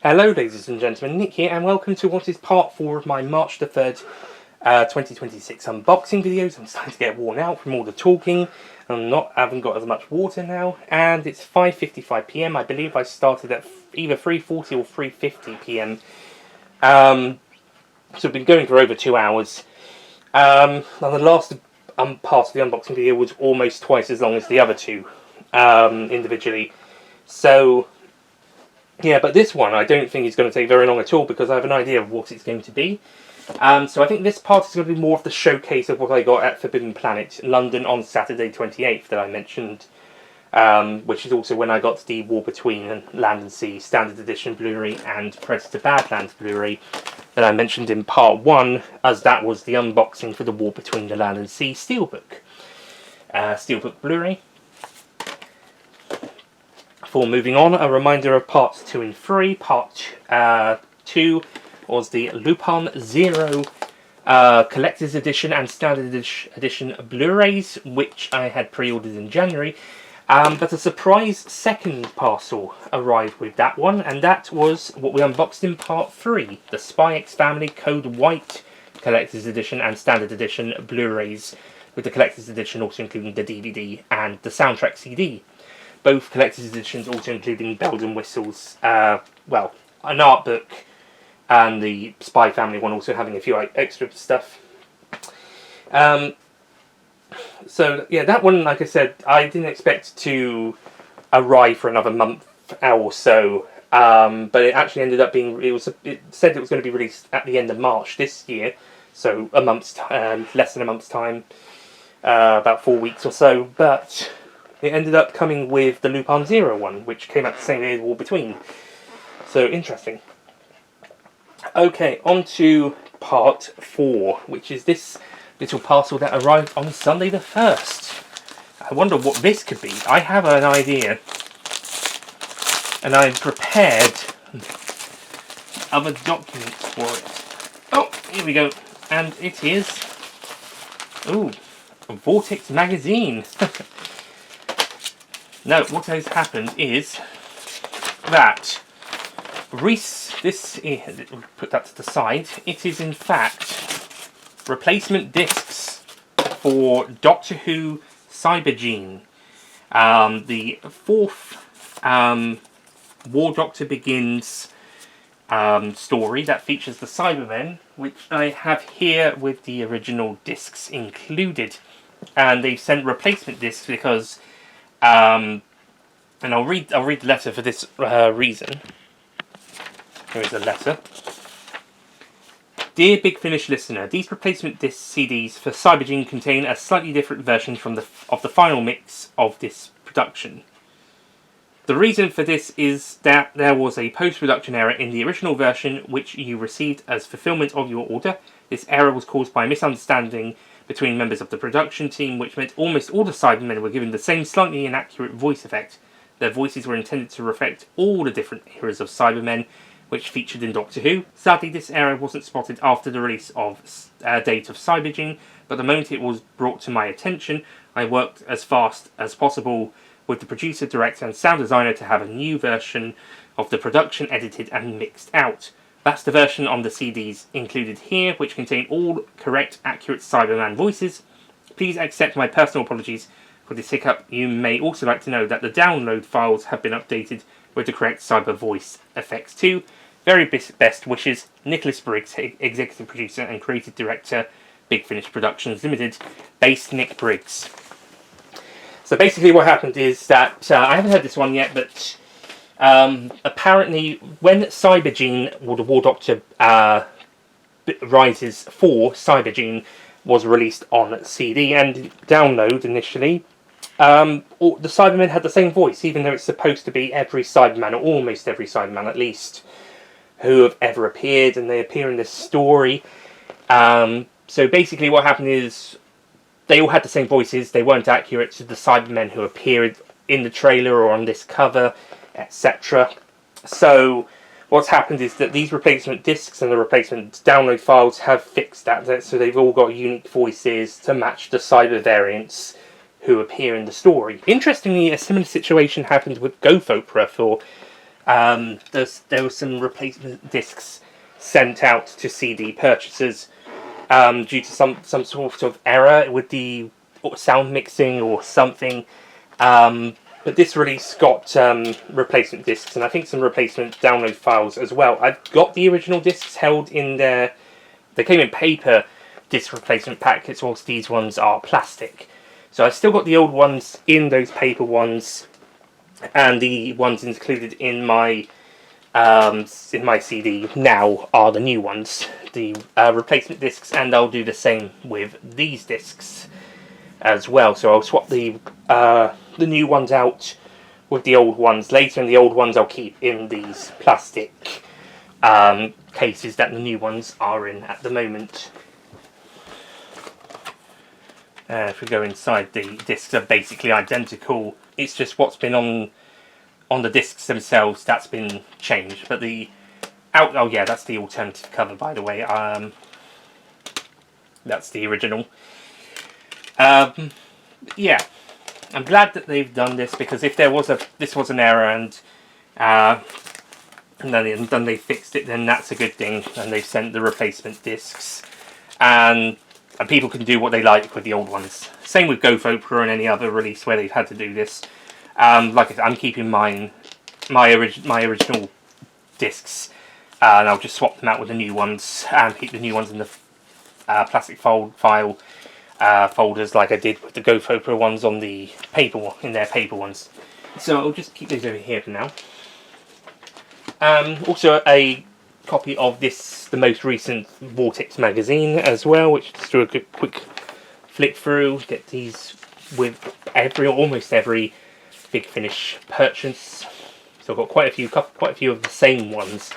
Hello ladies and gentlemen, Nick here and welcome to what is part 4 of my March the 3rd 2026 unboxing videos. I'm starting to get worn out from all the talking. I haven't got as much water now, and it's 5:55 PM. I believe I started at either 3:40 or 3:50 PM. So I've been going for over 2 hours. Now the last part of the unboxing video was almost twice as long as the other two individually. So yeah, but this one I don't think is going to take very long at all because I have an idea of what it's going to be. So I think this part is going to be more of the showcase of what I got at Forbidden Planet, London on Saturday 28th that I mentioned, which is also when I got the War Between Land and Sea Standard Edition Blu-ray and Predator Badlands Blu-ray that I mentioned in part 1, as that was the unboxing for the War Between the Land and Sea Steelbook. Steelbook Blu-ray. Before moving on, a reminder of parts 2 and 3. Part 2 was the Lupin Zero Collector's Edition and Standard Edition Blu-rays, which I had pre-ordered in January. But a surprise second parcel arrived with that one, and that was what we unboxed in part 3. The Spy X Family Code White Collector's Edition and Standard Edition Blu-rays, with the Collector's Edition also including the DVD and the soundtrack CD. Both collector's editions also including bells and whistles, well, an art book, and the Spy Family one also having a few extra stuff. So yeah, that one, like I said, I didn't expect to arrive for another month or so, but it actually ended up being, it said it was going to be released at the end of March this year, so a month's less than a month's time, about 4 weeks or so, but it ended up coming with the Lupin Zero one, which came out the same day as War Between. So, interesting. Okay, on to part 4, which is this little parcel that arrived on Sunday the 1st. I wonder what this could be. I have an idea, and I've prepared other documents for it. Oh, here we go. And it is, ooh, a Vortex magazine. Now, what has happened is that this, put that to the side, it is in fact replacement discs for Doctor Who Cybergene, the 4th War Doctor Begins story that features the Cybermen, which I have here with the original discs included. And they've sent replacement discs because and I'll read the letter for this reason. Here is a letter. Dear Big Finish listener, these replacement disc CDs for Cybergene contain a slightly different version of the final mix of this production. The reason for this is that there was a post-production error in the original version which you received as fulfillment of your order. This error was caused by a misunderstanding between members of the production team, which meant almost all the Cybermen were given the same slightly inaccurate voice effect. Their voices were intended to reflect all the different eras of Cybermen, which featured in Doctor Who. Sadly, this error wasn't spotted after the release of date of Cybergene, but the moment it was brought to my attention, I worked as fast as possible with the producer, director, and sound designer to have a new version of the production edited and mixed out. That's the version on the CDs included here, which contain all correct, accurate Cyberman voices. Please accept my personal apologies for this hiccup. You may also like to know that the download files have been updated with the correct cyber voice effects too. Very best wishes, Nicholas Briggs, executive producer and creative director, Big Finish Productions Limited, based Nick Briggs. So basically what happened is that, I haven't heard this one yet, but apparently, when Cybergene, or the War Doctor Rises for Cybergene, was released on CD and download initially, the Cybermen had the same voice, even though it's supposed to be every Cyberman, or almost every Cyberman at least, who have ever appeared, and they appear in this story. So basically what happened is, they all had the same voices, they weren't accurate to the Cybermen who appeared in the trailer or on this cover, etc. So what's happened is that these replacement discs and the replacement download files have fixed that, so they've all got unique voices to match the cyber variants who appear in the story. Interestingly, a similar situation happened with Ghost Opera for There were some replacement discs sent out to CD purchasers due to some sort of error with the sound mixing or something. But this release got replacement discs, and I think some replacement download files as well. I've got the original discs held in there. They came in paper disc replacement packets, whilst these ones are plastic. So I've still got the old ones in those paper ones, and the ones included in my CD now are the new ones, the replacement discs, and I'll do the same with these discs as well. So I'll swap the new ones out with the old ones later, and the old ones I'll keep in these plastic cases that the new ones are in at the moment. If we go inside, the discs are basically identical. It's just what's been on the discs themselves that's been changed. But oh yeah, that's the alternative cover, by the way. That's the original. Yeah, I'm glad that they've done this, because if this was an error and then they fixed it, then that's a good thing, and they've sent the replacement discs, and people can do what they like with the old ones. Same with GoFopra and any other release where they've had to do this. Like I said, I'm keeping my original discs, and I'll just swap them out with the new ones and keep the new ones in the plastic file folders, like I did with the GoFopra ones on the their paper ones. So I'll just keep those over here for now. Also a copy of the most recent Vortex magazine as well, which just do a quick flick through. Get these with almost every Big Finish purchase. So I've got quite a few of the same ones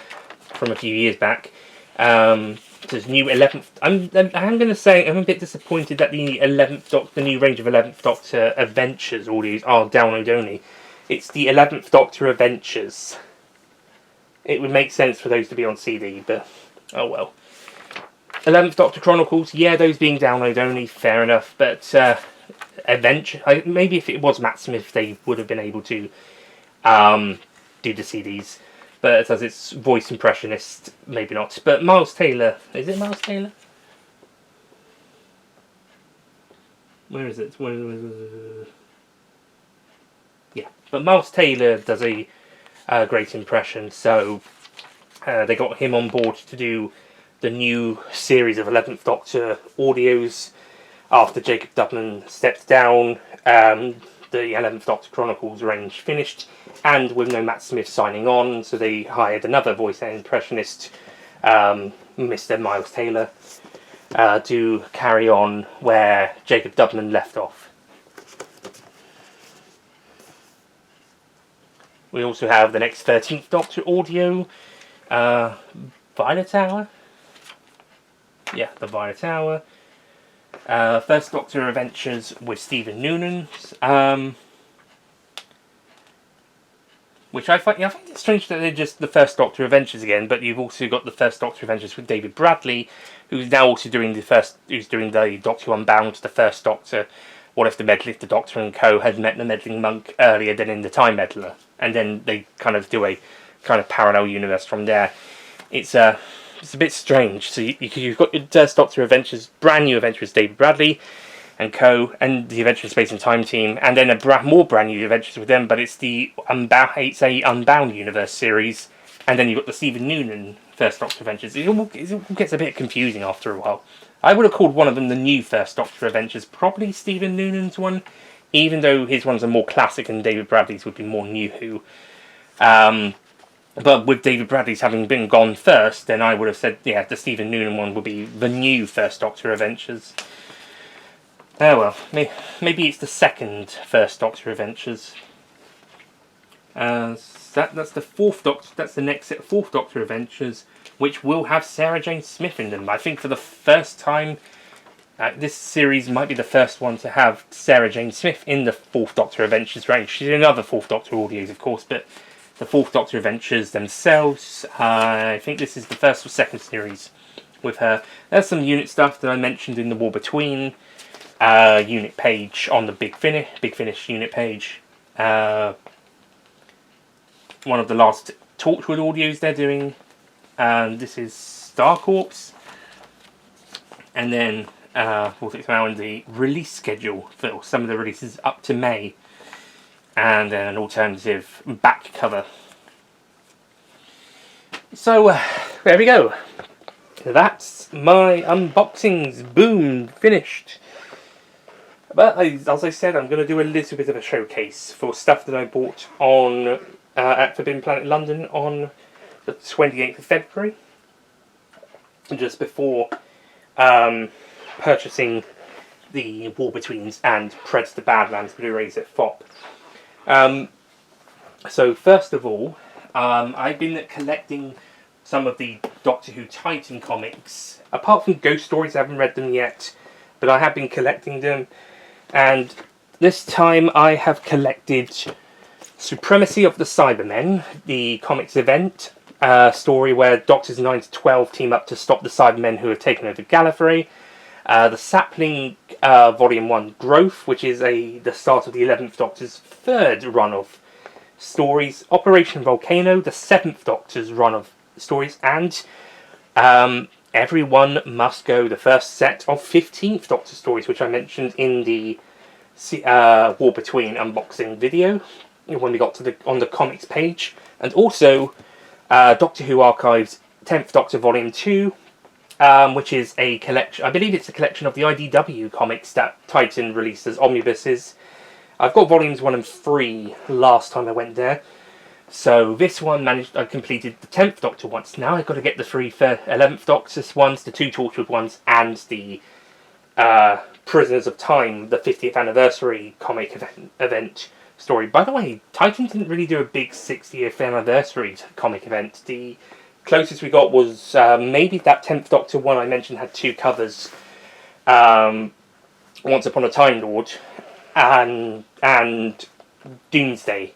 from a few years back. There's new 11th. I'm going to say I'm a bit disappointed that the new range of 11th Doctor Adventures audios are download only. It's the 11th Doctor Adventures. It would make sense for those to be on CD, but oh well. 11th Doctor Chronicles, yeah, those being download only, fair enough. But Adventure, maybe if it was Matt Smith, they would have been able to do the CDs. But as it's voice impressionist, maybe not. But Miles Taylor, is it Miles Taylor? Where is it? Yeah, but Miles Taylor does a great impression, so they got him on board to do the new series of 11th Doctor audios after Jacob Dubman stepped down. The 11th Doctor Chronicles range finished, and with no Matt Smith signing on, so they hired another voice impressionist, Mr. Miles Taylor, to carry on where Jacob Dubman left off. We also have the next 13th Doctor audio, Violet Hour. Yeah, the Violet Hour. First Doctor Adventures with Stephen Noonan, which I find it's strange that they're just the First Doctor Adventures again, but you've also got the First Doctor Adventures with David Bradley, who's now also doing the Doctor Unbound, the First Doctor. What if the Doctor and Co had met the meddling monk earlier than in the Time Meddler, and then they kind of do a kind of parallel universe from there. It's a bit strange. So you've got your First Doctor Adventures, brand new Adventures, David Bradley and Co, and the Adventure Space and Time team, and then more brand new Adventures with them, but it's the Unbound Universe series, and then you've got the Stephen Noonan First Doctor Adventures. It all gets a bit confusing after a while. I would have called one of them the new First Doctor Adventures, probably Stephen Noonan's one, even though his ones are more classic and David Bradley's would be more New Who. But with David Bradley's having been gone first, then I would have said, yeah, the Stephen Noonan one would be the new First Doctor Adventures. Oh well, maybe it's the second First Doctor Adventures. That's the fourth Doctor. That's the next set of Fourth Doctor Adventures, which will have Sarah Jane Smith in them. I think for the first time, this series might be the first one to have Sarah Jane Smith in the Fourth Doctor Adventures range. She's in other Fourth Doctor audios, of course, but the Fourth Doctor Adventures themselves, I think this is the first or second series with her. There's some unit stuff that I mentioned in the War Between unit page on the Big Finish unit page. One of the last Torchwood audios they're doing. This is Star Corps. And then we'll take around the release schedule for some of the releases up to May. And then an alternative back cover. So, there we go. That's my unboxings. Boom, finished. But as I said, I'm going to do a little bit of a showcase for stuff that I bought on at Forbidden Planet London on the 28th of February, just before purchasing the War Betweens and Predator Badlands Blu-rays at Fopp. So first of all, I've been collecting some of the Doctor Who Titan comics. Apart from Ghost Stories, I haven't read them yet, but I have been collecting them. And this time I have collected Supremacy of the Cybermen, the comics event story where Doctors 9 to 12 team up to stop the Cybermen who have taken over Gallifrey. The Sapling Volume 1 Growth, which is the start of the 11th Doctor's third run of stories. Operation Volcano, the 7th Doctor's run of stories. And Everyone Must Go, the first set of 15th Doctor stories, which I mentioned in the War Between unboxing video when we got to on the comics page. And also Doctor Who Archives 10th Doctor Volume 2, which is a collection, I believe it's a collection of the IDW comics that Titan released as omnibuses. I've got volumes 1 and 3 last time I went there. So this one I completed the 10th Doctor once. Now I've got to get the 3 11th Doctor's ones, the 2 Torchwood ones, and the Prisoners of Time, the 50th anniversary comic event story. By the way, Titan didn't really do a big 60th anniversary comic event. The closest we got was maybe that 10th Doctor one I mentioned had 2 covers. Once Upon a Time Lord and Doomsday.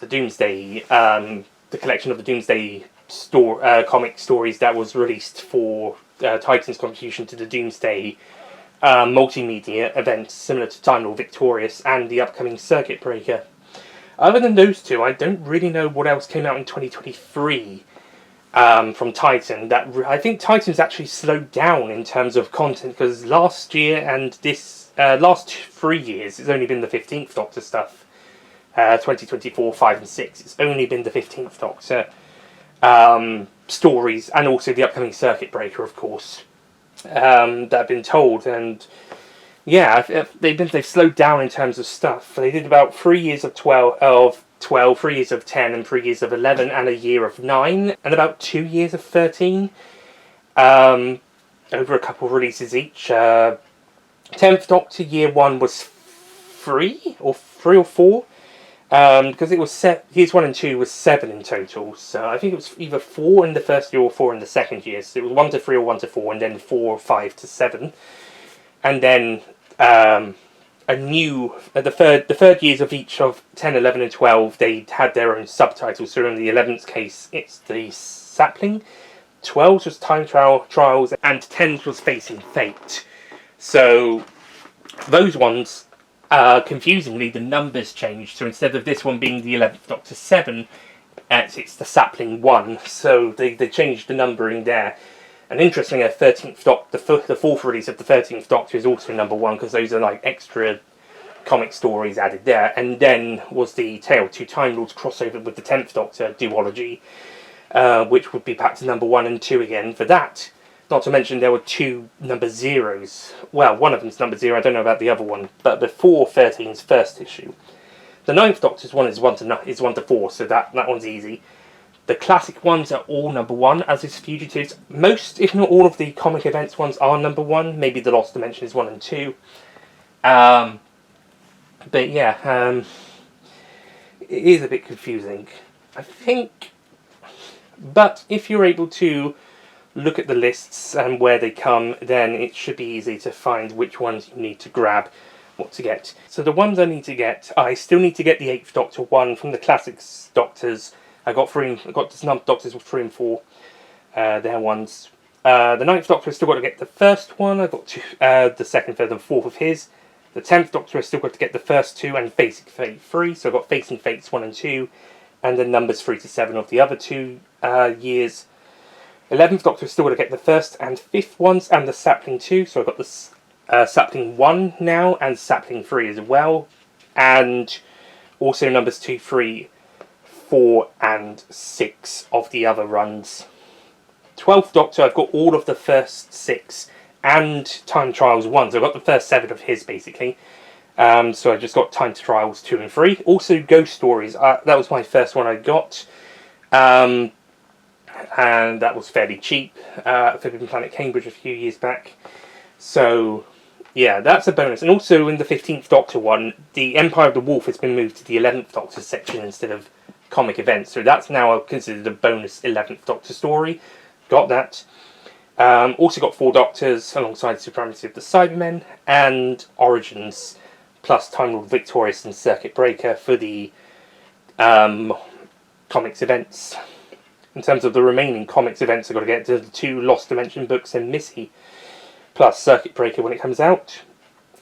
The Doomsday, the collection of the Doomsday comic stories that was released for Titan's contribution to the Doomsday multimedia event, similar to Time Lord Victorious and the upcoming Circuit Breaker. Other than those 2, I don't really know what else came out in 2023 from Titan. I think Titan's actually slowed down in terms of content, because last year and this last 3 years it's only been the 15th Doctor stuff. 2024, 5 and 6. It's only been the 15th Doctor stories, and also the upcoming Circuit Breaker, of course, that have been told. And yeah, they've slowed down in terms of stuff. They did about 3 years of 12, 3 years of 10, and 3 years of 11, and a year of 9, and about 2 years of 13. Over a couple of releases each. 10th Doctor Year 1 was 3 or 4. Because it was years 1 and 2 was 7 in total, so I think it was either 4 in the first year or 4 in the second year. So it was 1 to 3 or 1 to 4, and then 4 or 5 to 7, and then the third years of each of 10, 11, and 12 they had their own subtitles. So in the 11th case, it's the Sapling, 12's was Time Trials, and 10's was Facing Fate. So those ones. Confusingly, the numbers changed, so instead of this one being the 11th Doctor 7, it's the Sapling 1, so they changed the numbering there. And interestingly, 13th Doctor, the 4th release of the 13th Doctor is also number 1, because those are like extra comic stories added there. And then was the Tale of Two Time Lords crossover with the 10th Doctor duology, which would be back to number 1 and 2 again for that. Not to mention there were 2 number 0s. Well, one of them's number 0, I don't know about the other one, but before 13's first issue. The 9th Doctor's one is 1 to 4, so that one's easy. The classic ones are all number 1, as is Fugitives. Most, if not all, of the comic events ones are number 1. Maybe the Lost Dimension is 1 and 2. But yeah, it is a bit confusing, I think. But if you're able to look at the lists and where they come, then it should be easy to find which ones you need to grab, what to get. So the ones I need to get, I still need to get the 8th Doctor one from the Classics Doctors. I got the Doctors with 3 and 4, their ones. The 9th Doctor, I still got to get the first one. I got the 2nd, 3rd and 4th of his. The 10th Doctor, I still got to get the first 2 and Facing Fate 3. So I got Facing Fates 1 and 2. and then numbers 3 to 7 of the other 2 years. 11th Doctor is still going to get the 1st and 5th ones, and the Sapling 2, so I've got the Sapling 1 now, and Sapling 3 as well, and also numbers 2, 3, 4 and 6 of the other runs. 12th Doctor, I've got all of the first 6 and Time Trials 1, so I've got the first 7 of his basically. So I just got Time Trials 2 and 3. Also Ghost Stories, that was my first one I got. And that was fairly cheap at Forbidden Planet Cambridge a few years back. So yeah, that's a bonus. And also in the 15th Doctor one, the Empire of the Wolf has been moved to the 11th Doctor section instead of comic events. So that's now considered a bonus 11th Doctor story. Got that. Also got 4 Doctors alongside Supremacy of the Cybermen and Origins, plus Time Lord Victorious and Circuit Breaker for the comics events. In terms of the remaining comics events, I've got to get to the 2 Lost Dimension books and Missy, plus Circuit Breaker when it comes out.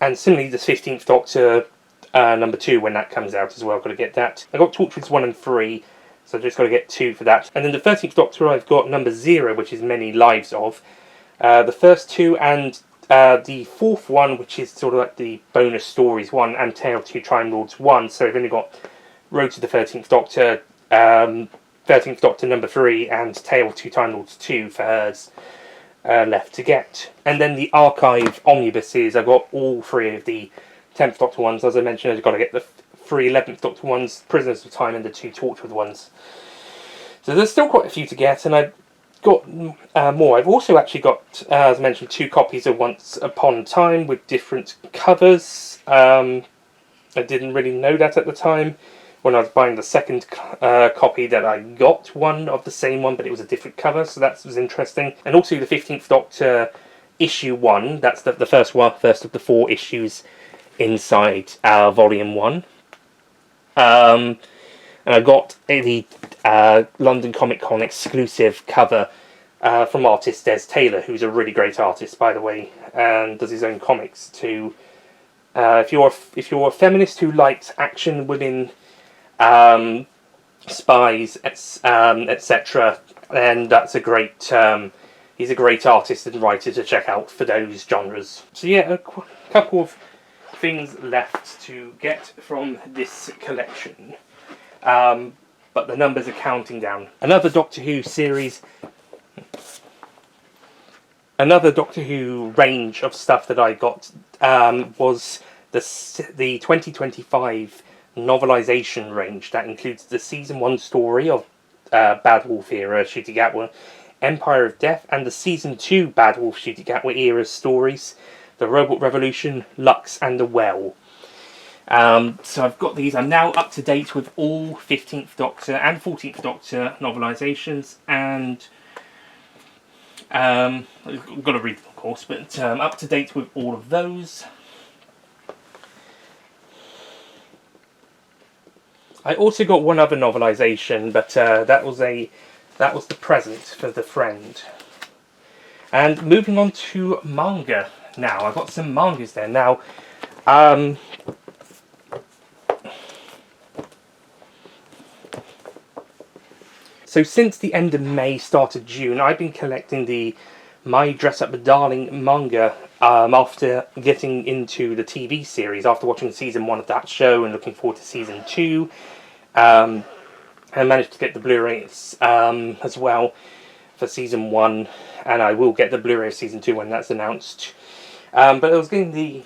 And similarly, the 15th Doctor number 2 when that comes out as well, I've got to get that. I got Torchwood's 1 and 3, so I've just got to get 2 for that. And then the 13th Doctor, I've got number 0, which is Many Lives of. The first 2 and the 4th one, which is sort of like the bonus stories 1, and Tale of Two Time Lords 1. So I've only got Road to the 13th Doctor, 13th Doctor number 3, and Tale of Two Time Lords 2 for hers left to get. And then the archive omnibuses, I've got all 3 of the 10th Doctor ones. As I mentioned, I've got to get the 3 11th Doctor ones, Prisoners of Time, and the 2 Torchwood ones. So there's still quite a few to get, and I've got more. I've also actually got, as I mentioned, 2 copies of Once Upon a Time with different covers. I didn't really know that at the time. When I was buying the second copy, that I got one of the same one, but it was a different cover, so that was interesting. And also the 15th Doctor issue 1, that's the first of the 4 issues inside volume 1. And I got the London Comic Con exclusive cover from artist Des Taylor, who's a really great artist, by the way, and does his own comics too. If you're a feminist who likes action women, spies, etc., then that's a great. He's a great artist and writer to check out for those genres. So yeah, a couple of things left to get from this collection, but the numbers are counting down. Another Doctor Who series, another Doctor Who range of stuff that I got was the 2025 novelisation range. That includes the Season 1 story of Bad Wolf era Ncuti Gatwa, Empire of Death, and the Season 2 Bad Wolf Ncuti Gatwa era stories, The Robot Revolution, Lux, and The Well. So I've got these. I'm now up to date with all 15th Doctor and 14th Doctor novelisations, and I've got to read them, of course, but up to date with all of those. I also got one other novelisation, but that was the present for the friend. And moving on to manga now. I've got some mangas there now. So since the end of May, start of June, I've been collecting the My Dress Up a Darling manga after getting into the TV series, after watching season 1 of that show and looking forward to season 2. I managed to get the Blu-rays as well for season 1, and I will get the Blu-ray of season 2 when that's announced. But I was getting the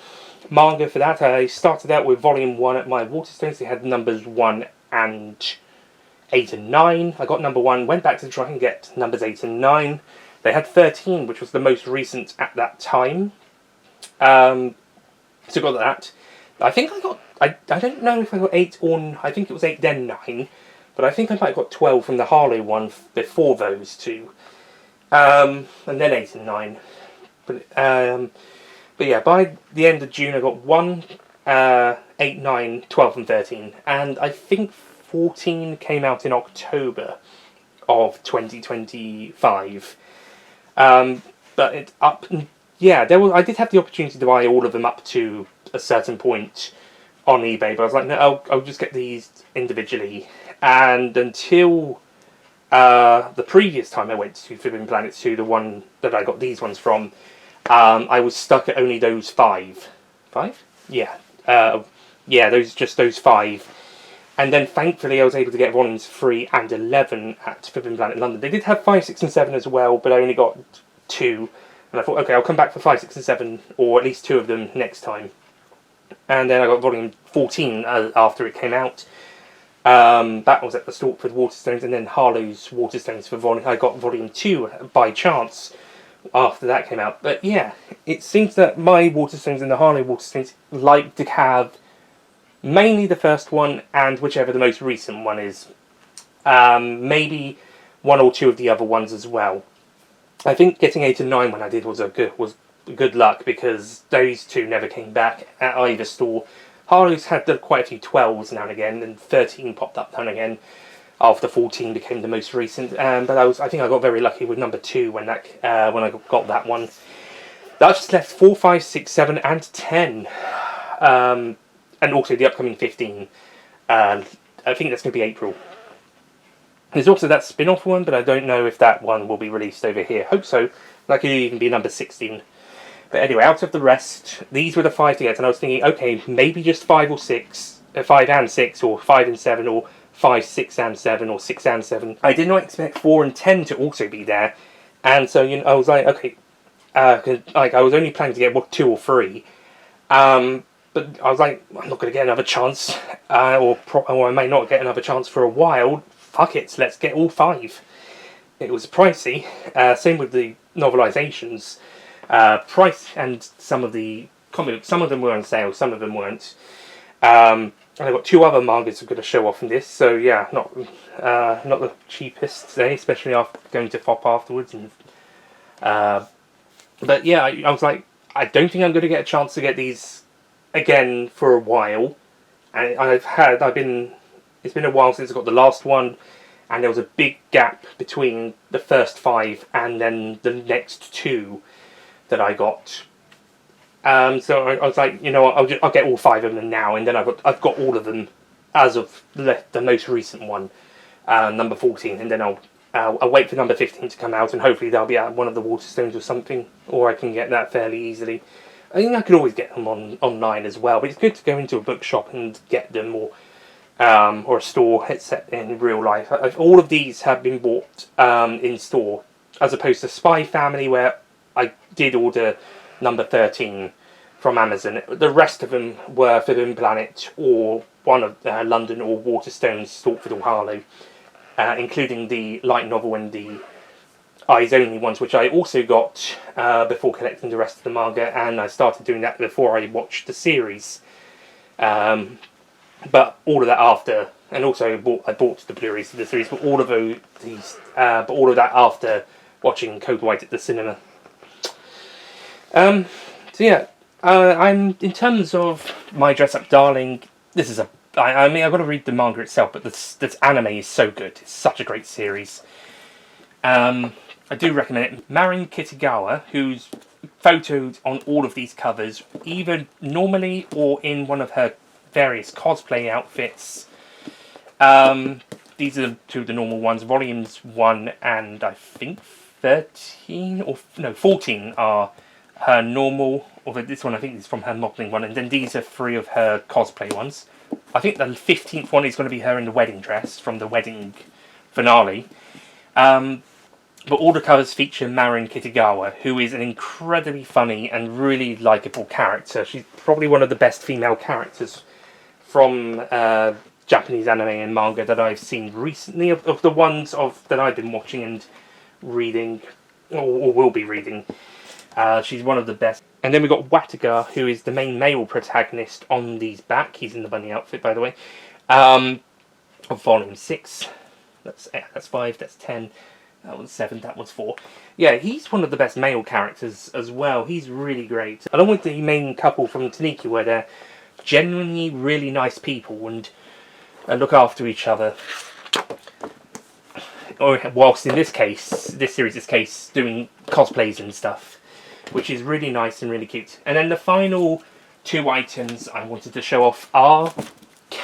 manga for that. I started out with volume 1 at my Waterstones. They had numbers 1 and 8 and 9. I got number 1, went back to try and get numbers 8 and 9. They had 13, which was the most recent at that time. So got that. I think I got, I don't know if I got 8 or, I think it was 8 then 9. But I think I might have got 12 from the Harlow one before those two. And then 8 and 9. But yeah, by the end of June I got 1, 8, 9, 12 and 13. And I think 14 came out in October of 2025. But it up, yeah, I did have the opportunity to buy all of them up to a certain point on eBay, but I was like, no, I'll just get these individually. and until the previous time I went to Forbidden Planet 2, the one that I got these ones from, I was stuck at only those 5. 5? Yeah. Yeah, those 5. And then thankfully I was able to get volumes 3 and 11 at Forbidden Planet London. They did have 5, 6 and 7 as well, but I only got 2. And I thought, okay, I'll come back for 5, 6 and 7, or at least 2 of them next time. And then I got volume 14 after it came out. That was at the Stortford Waterstones, and then Harlow's Waterstones for volume. I got volume 2 by chance after that came out. But yeah, it seems that my Waterstones and the Harlow Waterstones like to have mainly the first one and whichever the most recent one is. Maybe 1 or 2 of the other ones as well. I think getting 8 and 9 when I did was good luck, because those 2 never came back at either store. Harlow's had quite a few 12s now and again, and 13 popped up now and again after 14 became the most recent. But I think I got very lucky with number 2 when I got that one. That just left 4, 5, 6, 7 and 10. And also the upcoming 15. I think that's going to be April. There's also that spin-off one, but I don't know if that one will be released over here. Hope so. That could even be number 16. But anyway, out of the rest, these were the 5 to get, and I was thinking, okay, maybe just 5 or 6, 5 and 6, or 5 and 7, or 5, 6 and 7, or 6 and 7. I did not expect 4 and 10 to also be there, and so I was like, okay, I was only planning to get 2 or 3, but I was like, I'm not going to get another chance, or I may not get another chance for a while. Fuck it, let's get all 5. It was pricey. Same with the novelizations. Price and some of the comics, some of them were on sale, some of them weren't. And I've got 2 other mangas I'm going to show off in this, so yeah, not the cheapest today, especially after going to Fopp afterwards. And but yeah, I was like, I don't think I'm going to get a chance to get these again for a while. And it's been a while since I got the last one, and there was a big gap between the first 5 and then the next 2 that I got. So I was like, you know what, I'll get all 5 of them now, and then I've got all of them as of the most recent one, number 14, and then I'll wait for number 15 to come out, and hopefully they'll be at one of the Waterstones or something, or I can get that fairly easily. I think I could always get them online as well, but it's good to go into a bookshop and get them, or a store set in real life. All of these have been bought in store, as opposed to Spy Family, where I did order number 13 from Amazon. The rest of them were Forbidden Planet or one of London or Waterstones, Stortford or Harlow, including the light novel and the eyes only ones, which I also got before collecting the rest of the manga, and I started doing that before I watched the series. But all of that after, and also I bought the Blu-rays of the series, but all of that after watching Code White at the cinema. So yeah, I'm in terms of My Dress Up Darling. This is I mean, I've got to read the manga itself, but this anime is so good. It's such a great series. I do recommend it. Marin Kitagawa, who's photoed on all of these covers, either normally or in one of her various cosplay outfits. These are 2 of the normal ones. Volumes 1 and I think 13 or no 14 are her normal. Although this one I think is from her modelling one, and then these are 3 of her cosplay ones. I think the 15th one is going to be her in the wedding dress from the wedding finale. But all the covers feature Marin Kitagawa, who is an incredibly funny and really likeable character. She's probably one of the best female characters from Japanese anime and manga that I've seen recently, of the ones that I've been watching and reading, or will be reading. She's one of the best. And then we've got Wataga, who is the main male protagonist on these back. He's in the bunny outfit, by the way. Of volume 6. That's 5, that's 10. That one's 7, that one's 4. Yeah, he's one of the best male characters as well. He's really great. Along with the main couple from Taniki, where they're genuinely really nice people and look after each other. Or whilst in this series' case, doing cosplays and stuff, which is really nice and really cute. And then the final 2 items I wanted to show off are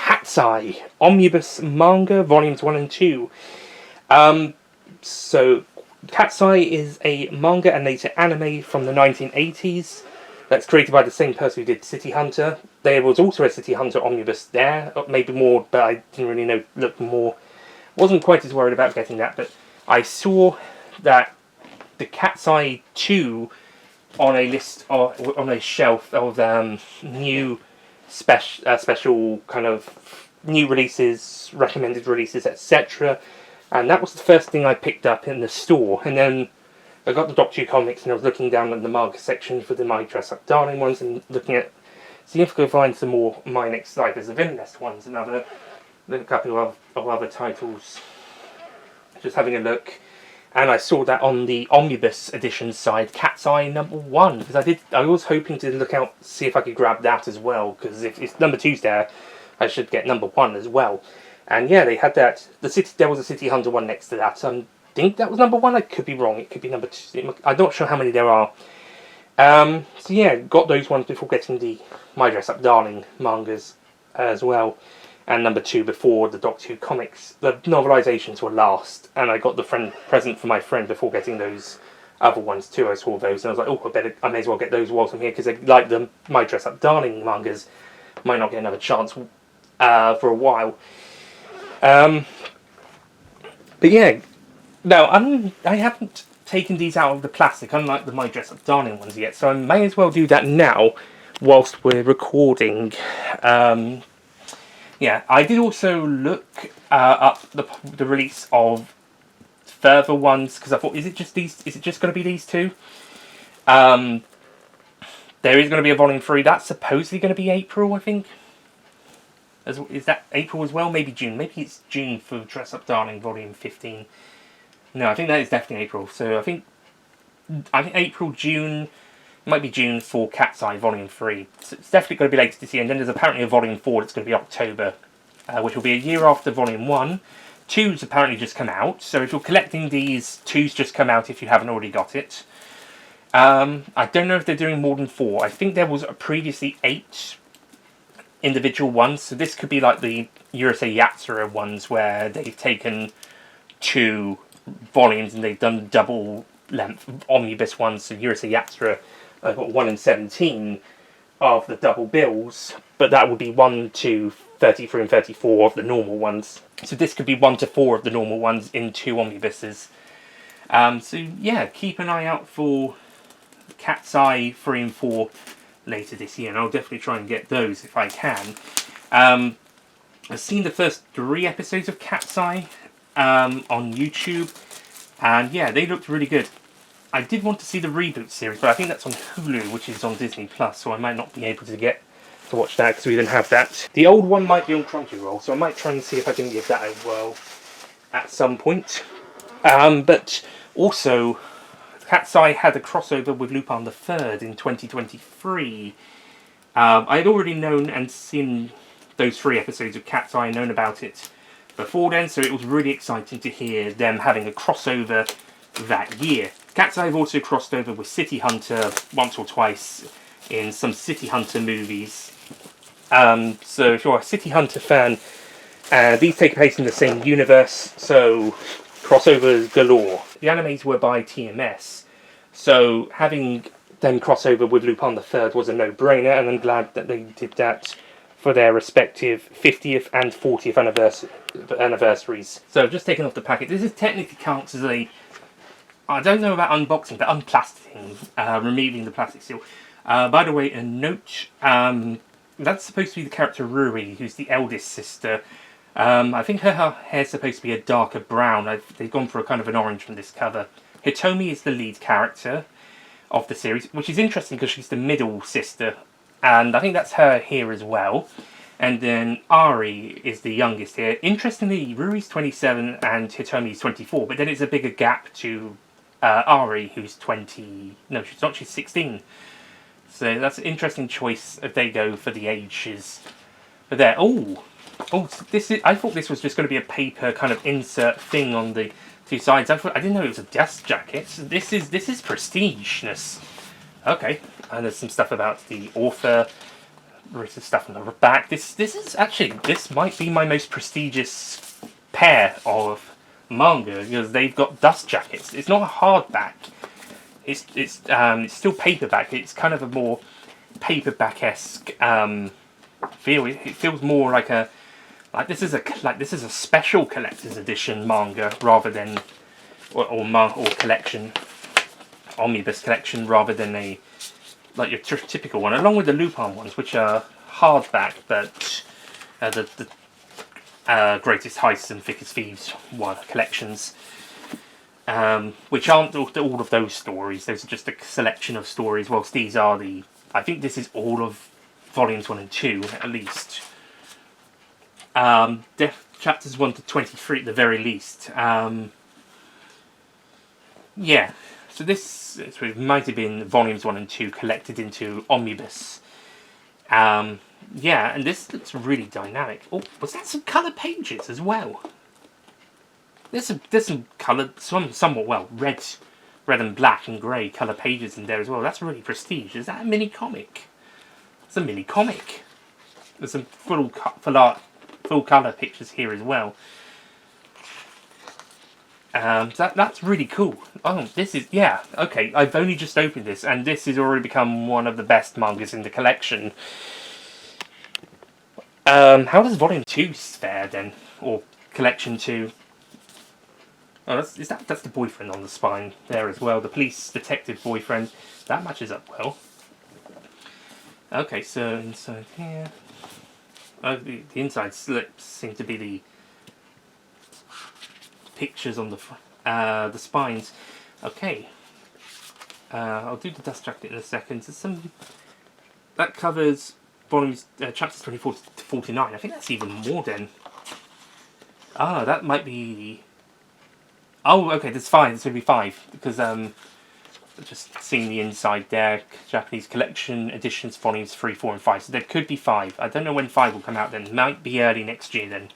Cat's Eye Omnibus Manga Volumes 1 and 2. So, Cat's Eye is a manga and later anime from the 1980s. That's created by the same person who did City Hunter. There was also a City Hunter omnibus there, maybe more, but I didn't really know. Look more, wasn't quite as worried about getting that. But I saw that the Cat's Eye 2 on a list on a shelf of new special kind of new releases, recommended releases, etc. And that was the first thing I picked up in the store. And then I got the Doctor Who comics, and I was looking down at the manga section for the My Dress Up Darling ones, and looking at seeing if I could find some more My Next Life as the Villainess ones, and a couple of other titles. Just having a look, and I saw that on the omnibus edition side, Cat's Eye #1, because I was hoping to look out, see if I could grab that as well, because if #2's there, I should get #1 as well. And yeah, they had that. There was a City Hunter one next to that. I think that was #1. I could be wrong. It could be #2. I'm not sure how many there are. So yeah, got those ones before getting the My Dress Up Darling mangas as well. And #2 before the Doctor Who comics. The novelisations were last, and I got the present for my friend before getting those other ones too. I saw those, and I was like, oh, I may as well get those whilst I'm here, because I like the My Dress Up Darling mangas. Might not get another chance for a while. But yeah, no, I haven't taken these out of the plastic, unlike the My Dress Up Darling ones yet, so I may as well do that now whilst we're recording. Yeah, I did also look up the release of further ones, because I thought, is it just going to be these two? There is going to be a volume 3. That's supposedly going to be April, I think. Is that April as well? Maybe June. Maybe it's June for Dress Up Darling volume 15. No, I think that is definitely April. So I think April, June. It might be June for Cat's Eye volume 3. So it's definitely going to be later this year. And then there's apparently a volume 4 that's going to be October, which will be a year after volume 1. 2's apparently just come out. So if you're collecting these, 2's just come out if you haven't already got it. I don't know if they're doing more than 4. I think there was previously 8 individual ones, so this could be like the Urusei Yatsura ones, where they've taken 2 volumes and they've done double length omnibus ones. So Urusei Yatsura got 1 and 17 of the double bills, but that would be 1 to 33 and 34 of the normal ones. So this could be 1 to 4 of the normal ones in 2 omnibuses. So yeah, keep an eye out for Cat's Eye 3 and 4 later this year, and I'll definitely try and get those if I can. I've seen the first 3 episodes of Cat's Eye on YouTube, and yeah, they looked really good. I did want to see the reboot series, but I think that's on Hulu, which is on Disney Plus, so I might not be able to watch that because we didn't have that. The old one might be on Crunchyroll, so I might try and see if I can give that a whirl at some point. But also, Cat's Eye had a crossover with Lupin the Third in 2023. I had already known and seen those 3 episodes of Cat's Eye, known about it before then, so it was really exciting to hear them having a crossover that year. Cat's Eye have also crossed over with City Hunter once or twice in some City Hunter movies. So if you're a City Hunter fan, these take place in the same universe, so crossovers galore. The animes were by TMS, so having them crossover with Lupin the Third was a no-brainer, and I'm glad that they did that for their respective 50th and 40th anniversaries. So just taking off the packet, this is technically counts as a, I don't know about unboxing, but unplasticing, removing the plastic seal. By the way, a note, that's supposed to be the character Rui, who's the eldest sister. I think her hair's supposed to be a darker brown. They've gone for a kind of an orange from this cover. Hitomi is the lead character of the series, which is interesting because she's the middle sister, and I think that's her here as well. And then Ari is the youngest here. Interestingly, Rui's 27 and Hitomi's 24, but then it's a bigger gap to Ari, who's 20... No, she's not, she's 16. So that's an interesting choice if they go for the ages. But there, oh, this is. I thought this was just going to be a paper kind of insert thing on the 2 sides. I didn't know it was a dust jacket. This is prestigeness. Okay, and there's some stuff about the author. There is stuff on the back. This is actually, this might be my most prestigious pair of manga because they've got dust jackets. It's not a hardback. It's still paperback. It's kind of a more paperback-esque feel. It feels more like a this is a special collector's edition manga rather than or collection, omnibus collection rather than a like your typical one. Along with the Lupin ones, which are hardback, but the Greatest Heists and Thickest Thieves collections. Which aren't all of those stories. Those are just a selection of stories. Whilst these are I think this is all of volumes 1 and 2 at least. Chapters 1 to 23 at the very least. Yeah. So this might have been volumes 1 and 2 collected into omnibus. Yeah, and this looks really dynamic. Oh, was that some colour pages as well? There's some coloured, somewhat red and black and grey colour pages in there as well. That's really prestige. Is that a mini comic? It's a mini comic. There's some full colour pictures here as well. That's really cool. Oh, this is, yeah, okay. I've only just opened this, and this has already become one of the best mangas in the collection. How does Volume 2 fare then, or Collection 2? Oh, that's the boyfriend on the spine there as well. The police detective boyfriend. That matches up well. Okay, so inside here. Oh, the inside slips seem to be the pictures on the spines. Okay. I'll do the dust jacket in a second. So that covers volumes chapters 24 to 49. I think that's even more then. Ah, that might be. Oh, okay, that's fine. It's going to be 5 because just seeing the inside there, Japanese collection editions, volumes 3, 4, and 5. So there could be 5. I don't know when 5 will come out. Then it might be early next year. Then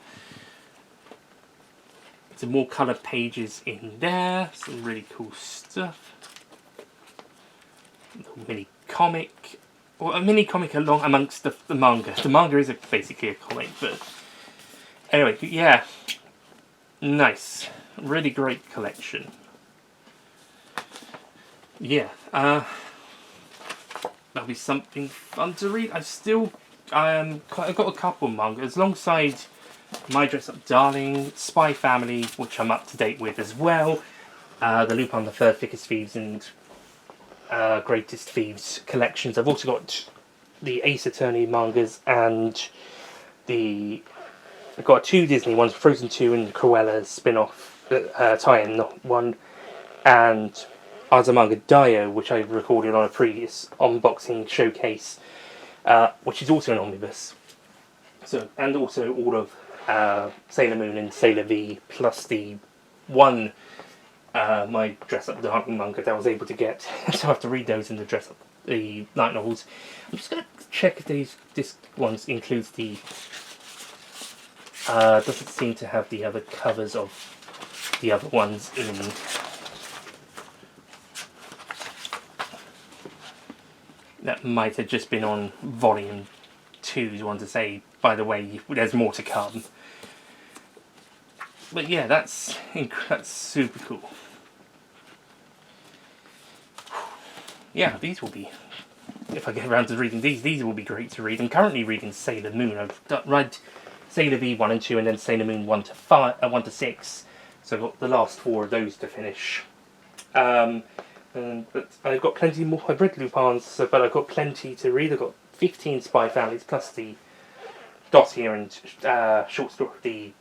some more coloured pages in there. Some really cool stuff. A little mini comic, or a mini comic along amongst the manga. The manga is basically a comic, but anyway, yeah, nice. Really great collection. Yeah, that'll be something fun to read. I've got a couple of mangas alongside My Dress Up Darling, Spy Family, which I'm up to date with as well. The Lupin the Third, Thickest Thieves, and Greatest Thieves collections. I've also got the Ace Attorney mangas and I've got 2 Disney ones, Frozen 2 and Cruella's spin-off tie-in one, and Azumanga Daioh, which I recorded on a previous unboxing showcase, which is also an omnibus. So, and also all of Sailor Moon and Sailor V, plus the one My Dress Up Darling manga that I was able to get. So I have to read those in the light novels. I'm just going to check if this one includes the. Doesn't seem to have the other covers of the other ones in. That might have just been on volume 2's one to say, by the way, there's more to come. But yeah, that's super cool. Yeah, these will be, if I get around to reading these will be great to read. I'm currently reading Sailor Moon. I've read Sailor V 1 and 2, and then Sailor Moon 1 to 6. So I've got the last 4 of those to finish. But I've got plenty more. I've read Lupin's, but I've got plenty to read. I've got 15 Spy Families, plus the dossier and short story, the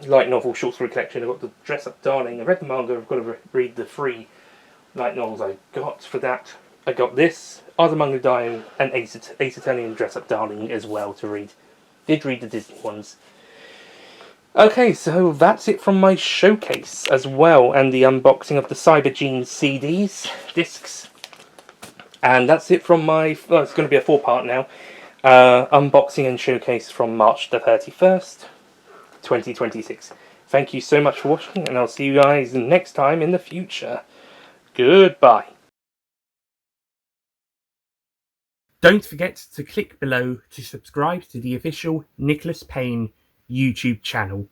light novel short story collection. I've got the Dress Up Darling. I read the manga. I've got to read the 3 light novels I got for that. I got this, Azumanga Daioh, and Ace Attorney and Dress Up Darling as well to read. Did read the Disney ones. Okay, so that's it from my showcase as well, and the unboxing of the Cybergene CDs, discs. And that's it from my, well, it's going to be a 4-part now, unboxing and showcase from March the 31st, 2026. Thank you so much for watching, and I'll see you guys next time in the future. Goodbye. Don't forget to click below to subscribe to the official Nicholas Payne YouTube channel.